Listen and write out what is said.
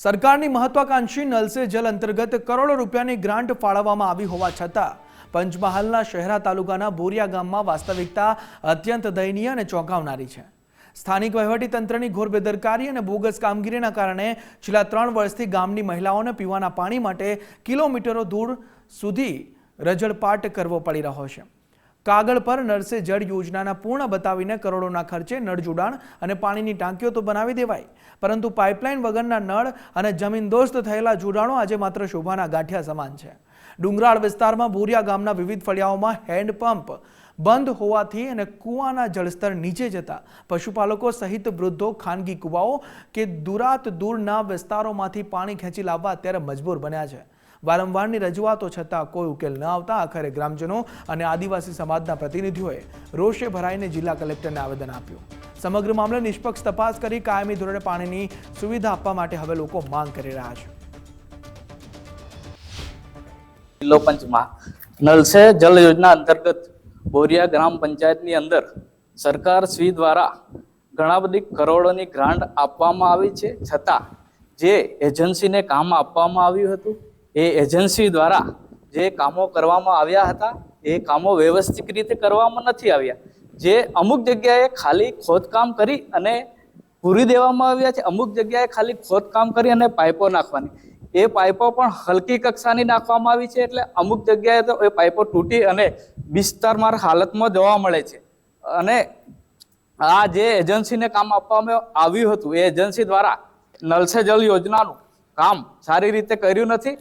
સરકારની મહત્વાકાંક્ષી નલ સે જલ અંતર્ગત કરોડો રૂપિયાની ગ્રાન્ટ ફાળવવામાં આવી હોવા છતાં પંચમહાલના શહેરા તાલુકાના બોરિયા ગામમાં વાસ્તવિકતા અત્યંત દયનીય અને ચોંકાવનારી છે। સ્થાનિક વહીવટીતંત્રની ઘોર બેદરકારી અને બોગસ કામગીરીના કારણે છેલ્લા 3 વર્ષથી ગામની મહિલાઓને પીવાના પાણી માટે કિલોમીટરો દૂર સુધી રજળપાટ કરવો પડી રહ્યો છે। કાગળ પર નળ સે જળ યોજનાના પૂર્ણ બતાવીને કરોડોના ખર્ચે નળ જોડાણ અને પાણીની ટાંકીઓ તો બનાવી દેવાય, પરંતુ પાઇપલાઇન વગરના નળ અને જમીનદોસ્ત થયેલા જોડાણો આજે માત્ર શોભાના ગાંઠિયા સમાન છે। ડુંગરાળ વિસ્તારમાં બોરિયા ગામના વિવિધ ફળિયાઓમાં હેન્ડપંપ બંધ હોવાથી અને કૂવાના જળસ્તર નીચે જતા પશુપાલકો સહિત વૃદ્ધો ખાનગી કૂવાઓ કે દૂરના વિસ્તારોમાંથી પાણી ખેંચી લાવવા અત્યારે મજબૂર બન્યા છે। વારંવારની રજૂઆતો છતાં કોઈ ઉકેલ ન આવતા આખરે ગ્રામજનો અને આદિવાસી સમાજના પ્રતિનિધિઓએ રોષે ભરાઈને જિલ્લા કલેક્ટરને આવેદન આપ્યું। સમગ્ર મામલે નિષ્પક્ષ તપાસ કરી કાયમી ધોરણે પાણીની સુવિધા આપવા માટે હવે લોકો માંગ કરી રહ્યા છે। જિલ્લો પંચમાં નલ સે જલ યોજના અંતર્ગત બોરિયા ગ્રામ પંચાયતની અંદર સરકાર શ્રી દ્વારા ઘણા બધી કરોડોની ગ્રાન્ટ આપવામાં આવી છે, છતાં જે એજન્સીને કામ આપવામાં આવ્યું હતું એ એજન્સી દ્વારા જે કામો કરવામાં આવ્યા હતા એ કામો વ્યવસ્થિત રીતે કરવામાં નથી આવ્યા। જે અમુક જગ્યાએ ખાલી ખોદકામ કરી અને પૂરી દેવામાં આવ્યા છે, અમુક જગ્યાએ ખાલી ખોદકામ કરી અને પાઇપો નાખવાની, એ પાઇપો પણ હલકી કક્ષાની નાખવામાં આવી છે, એટલે અમુક જગ્યાએ તો એ પાઇપો તૂટી અને બિસ્તરમાર હાલતમાં જોવા મળે છે। અને આ જે એજન્સીને કામ આપવામાં આવ્યું હતું એ એજન્સી દ્વારા નલ સે જલ યોજનાનું કામ સારી રીતે કર્યું નથી